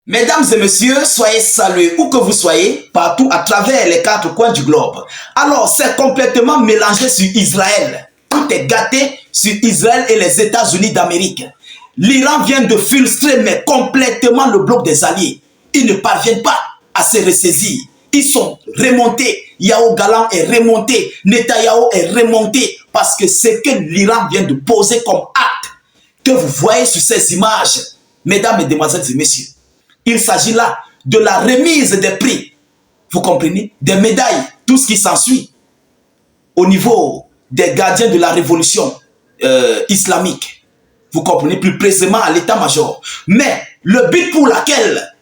Mesdames et messieurs, soyez salués où que vous soyez, partout à travers les quatre coins du globe. Alors, c'est complètement mélangé sur Israël. Tout est gâté sur Israël et les États-Unis d'Amérique. L'Iran vient de frustrer mais complètement le bloc des alliés. Ils ne parviennent pas à se ressaisir. Ils sont remontés. Yahya Gallant est remonté. Netanyahou est remonté. Parce que ce que l'Iran vient de poser comme acte, que vous voyez sur ces images, mesdames, mesdemoiselles et messieurs, il s'agit là de la remise des prix, vous comprenez, des médailles, tout ce qui s'ensuit au niveau des gardiens de la révolution islamique. Vous comprenez, plus précisément à l'état-major. Mais le but pour lequel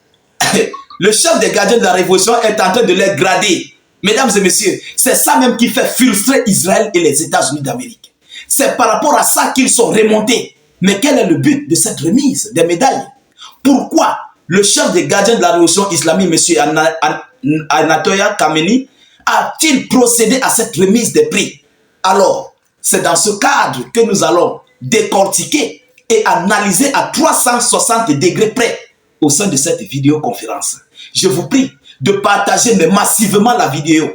le chef des gardiens de la révolution est en train de les grader, mesdames et messieurs, c'est ça même qui fait frustrer Israël et les États-Unis d'Amérique. C'est par rapport à ça qu'ils sont remontés. Mais quel est le but de cette remise des médailles? Pourquoi le chef des gardiens de la révolution islamique, M. Ayatollah Khamenei, a-t-il procédé à cette remise des prix? Alors, c'est dans ce cadre que nous allons décortiquer et analyser à 360 degrés près au sein de cette vidéoconférence. Je vous prie de partager mais massivement la vidéo.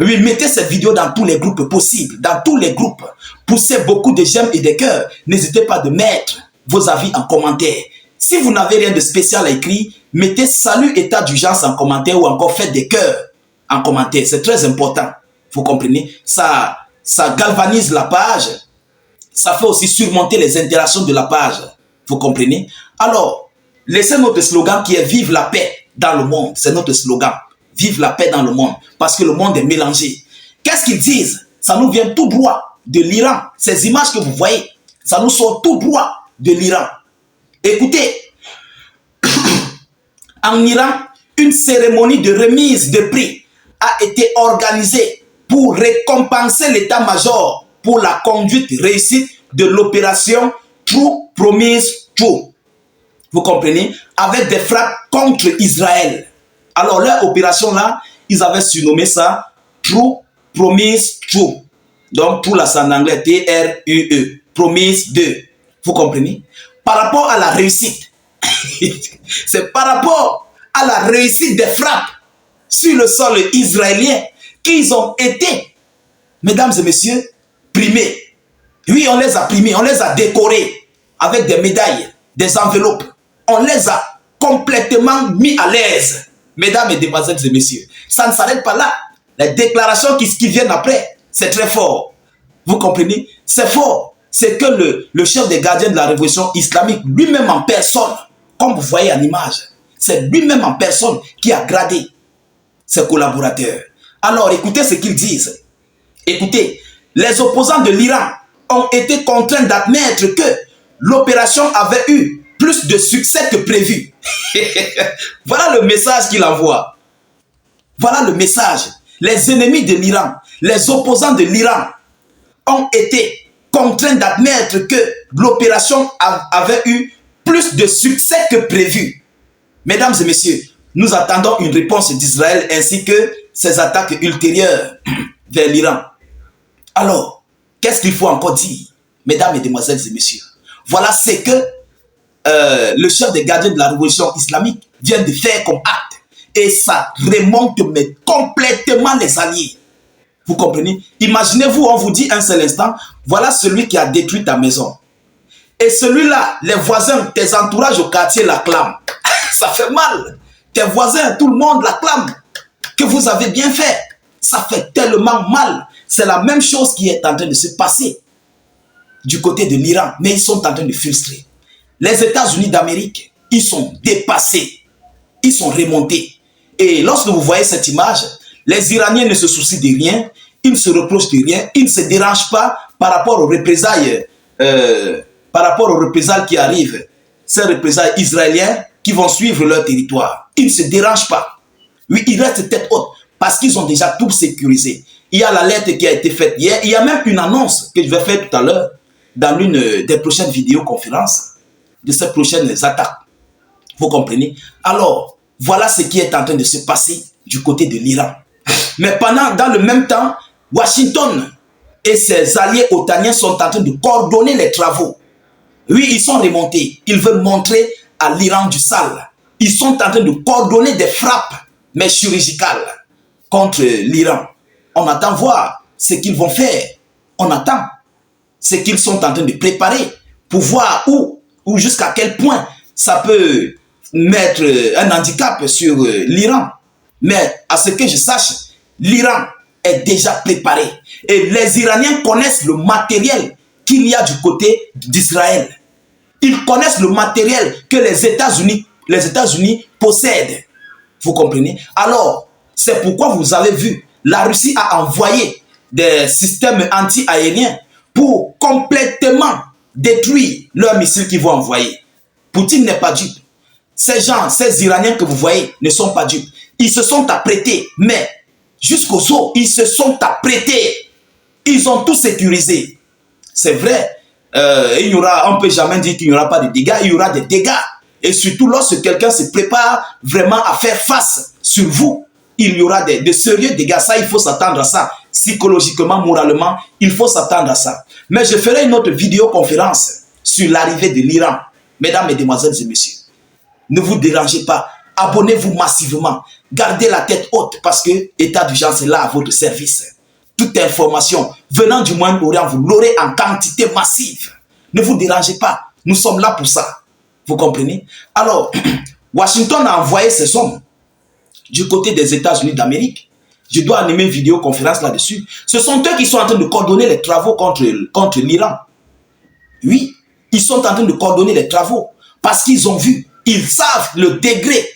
Oui, mettez cette vidéo dans tous les groupes possibles, dans tous les groupes. Poussez beaucoup de j'aime et de cœurs. N'hésitez pas de mettre vos avis en commentaire. Si vous n'avez rien de spécial à écrire, mettez salut état d'urgence en commentaire ou encore faites des cœurs en commentaire. C'est très important. Vous comprenez? Ça galvanise la page. Ça fait aussi surmonter les interactions de la page. Vous comprenez? Alors, laissez notre slogan qui est vive la paix dans le monde. C'est notre slogan. Vive la paix dans le monde. Parce que le monde est mélangé. Qu'est-ce qu'ils disent? Ça nous vient tout droit de l'Iran. Ces images que vous voyez, ça nous sort tout droit de l'Iran. Écoutez, en Iran, une cérémonie de remise de prix a été organisée pour récompenser l'état-major pour la conduite réussite de l'opération True Promise True. Vous comprenez? Avec des frappes contre Israël. Alors, leur opération-là, ils avaient surnommé ça True Promise True. Donc, True, là, c'est en anglais, T-R-U-E. Promise 2. Vous comprenez? Par rapport à la réussite. C'est par rapport à la réussite des frappes sur le sol israélien qu'ils ont été, mesdames et messieurs, primés. Oui, on les a primés, on les a décorés avec des médailles, des enveloppes. On les a complètement mis à l'aise, mesdames et demoiselles et messieurs. Ça ne s'arrête pas là. Les déclarations qui viennent après, c'est très fort. Vous comprenez? C'est fort. C'est que le chef des gardiens de la révolution islamique, lui-même en personne, comme vous voyez en image, c'est lui-même en personne qui a gradé ses collaborateurs. Alors, écoutez ce qu'ils disent. Écoutez, les opposants de l'Iran ont été contraints d'admettre que l'opération avait eu plus de succès que prévu. Voilà le message qu'il envoie. Voilà le message. Les ennemis de l'Iran, les opposants de l'Iran ont été contraints d'admettre que l'opération avait eu plus de succès que prévu. Mesdames et messieurs, nous attendons une réponse d'Israël ainsi que ses attaques ultérieures vers l'Iran. Alors, qu'est-ce qu'il faut encore dire, mesdames et demoiselles et messieurs? Voilà ce que le chef des gardiens de la révolution islamique vient de faire comme acte. Et ça remonte mais complètement les alliés. Vous comprenez? Imaginez-vous, on vous dit un seul instant, voilà celui qui a détruit ta maison. Et celui-là, les voisins, tes entourages au quartier l'acclament. Ça fait mal. Tes voisins, tout le monde l'acclame. Que vous avez bien fait. Ça fait tellement mal. C'est la même chose qui est en train de se passer du côté de l'Iran. Mais ils sont en train de frustrer. Les États-Unis d'Amérique, ils sont dépassés. Ils sont remontés. Et lorsque vous voyez cette image, les Iraniens ne se soucient de rien, ils ne se reprochent de rien, ils ne se dérangent pas par rapport aux représailles, qui arrivent, ces représailles israéliennes qui vont suivre leur territoire. Ils ne se dérangent pas. Oui, ils restent tête haute parce qu'ils ont déjà tout sécurisé. Il y a l'alerte qui a été faite hier, il y a même une annonce que je vais faire tout à l'heure dans l'une des prochaines vidéoconférences de ces prochaines attaques. Vous comprenez? Alors, voilà ce qui est en train de se passer du côté de l'Iran. Mais dans le même temps, Washington et ses alliés otaniens sont en train de coordonner les travaux. Oui, ils sont remontés. Ils veulent montrer à l'Iran du sale. Ils sont en train de coordonner des frappes, mais chirurgicales, contre l'Iran. On attend voir ce qu'ils vont faire. On attend ce qu'ils sont en train de préparer pour voir où jusqu'à quel point ça peut mettre un handicap sur l'Iran. Mais à ce que je sache, l'Iran est déjà préparé. Et les Iraniens connaissent le matériel qu'il y a du côté d'Israël. Ils connaissent le matériel que les États-Unis possèdent. Vous comprenez? Alors, c'est pourquoi vous avez vu, la Russie a envoyé des systèmes anti-aériens pour complètement détruire leurs missiles qu'ils vont envoyer. Poutine n'est pas dupe. Ces gens, ces Iraniens que vous voyez ne sont pas dupes. Ils se sont apprêtés, mais jusqu'aux os, ils se sont apprêtés. Ils ont tout sécurisé. C'est vrai, on ne peut jamais dire qu'il n'y aura pas de dégâts, il y aura des dégâts. Et surtout lorsque quelqu'un se prépare vraiment à faire face sur vous, il y aura de sérieux dégâts. Ça, il faut s'attendre à ça. Psychologiquement, moralement, il faut s'attendre à ça. Mais je ferai une autre vidéoconférence sur l'arrivée de l'Iran. Mesdames, Mesdemoiselles et Messieurs, ne vous dérangez pas. Abonnez-vous massivement. Gardez la tête haute parce que l'état d'urgence est là à votre service. Toute information venant du Moyen-Orient, vous l'aurez en quantité massive. Ne vous dérangez pas. Nous sommes là pour ça. Vous comprenez? Alors, Washington a envoyé ses hommes du côté des États-Unis d'Amérique. Je dois animer une vidéoconférence là-dessus. Ce sont eux qui sont en train de coordonner les travaux contre l'Iran. Oui, ils sont en train de coordonner les travaux parce qu'ils ont vu, ils savent le degré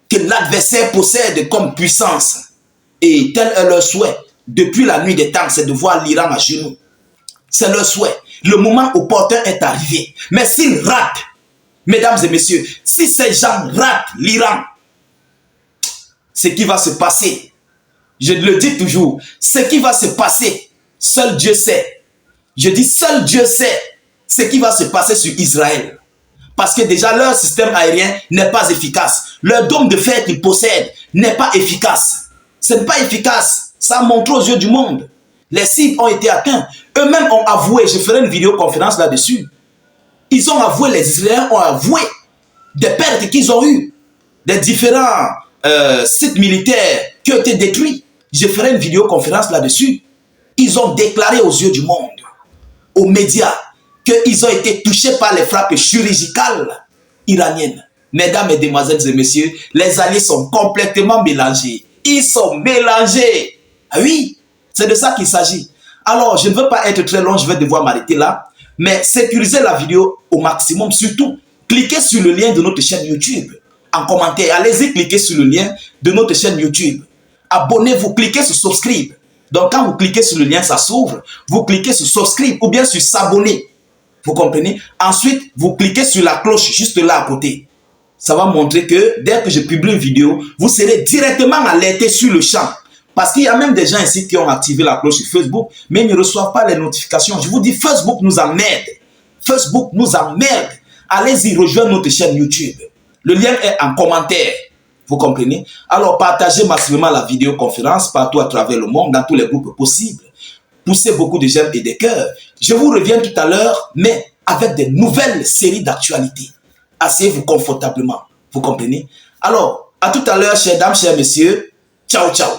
que l'adversaire possède comme puissance. Et tel est leur souhait. Depuis la nuit des temps, c'est de voir l'Iran à genoux. C'est leur souhait. Le moment opportun est arrivé. Mais s'ils ratent, mesdames et messieurs, si ces gens ratent l'Iran, ce qui va se passer, je le dis toujours, ce qui va se passer, seul Dieu sait. Je dis seul Dieu sait ce qui va se passer sur Israël. Parce que déjà leur système aérien n'est pas efficace. Leur dôme de fer qu'ils possèdent n'est pas efficace. Ce n'est pas efficace. Ça montre aux yeux du monde. Les cibles ont été atteints. Eux-mêmes ont avoué, je ferai une vidéoconférence là-dessus. Ils ont avoué, les Israéliens ont avoué des pertes qu'ils ont eues. Des différents sites militaires qui ont été détruits. Je ferai une vidéoconférence là-dessus. Ils ont déclaré aux yeux du monde, aux médias, qu'ils ont été touchés par les frappes chirurgicales iraniennes. Mesdames, Mesdemoiselles et Messieurs, les alliés sont complètement mélangés. Ils sont mélangés. Ah oui, c'est de ça qu'il s'agit. Alors, je ne veux pas être très long, je vais devoir m'arrêter là. Mais sécurisez la vidéo au maximum. Surtout, cliquez sur le lien de notre chaîne YouTube. En commentaire, allez-y, cliquez sur le lien de notre chaîne YouTube. Abonnez-vous, cliquez sur subscribe. Donc, quand vous cliquez sur le lien, ça s'ouvre. Vous cliquez sur subscribe ou bien sur s'abonner. Vous comprenez? Ensuite, vous cliquez sur la cloche juste là à côté. Ça va montrer que dès que je publie une vidéo, vous serez directement alerté sur le champ. Parce qu'il y a même des gens ici qui ont activé la cloche sur Facebook, mais ils ne reçoivent pas les notifications. Je vous dis, Facebook nous emmerde. Facebook nous emmerde. Allez-y, rejoindre notre chaîne YouTube. Le lien est en commentaire. Vous comprenez? Alors, partagez massivement la vidéoconférence partout à travers le monde, dans tous les groupes possibles. Poussez beaucoup de j'aime et de cœurs. Je vous reviens tout à l'heure, mais avec de nouvelles séries d'actualités. Asseyez-vous confortablement. Vous comprenez? Alors, à tout à l'heure, chères dames, chers messieurs. Ciao, ciao.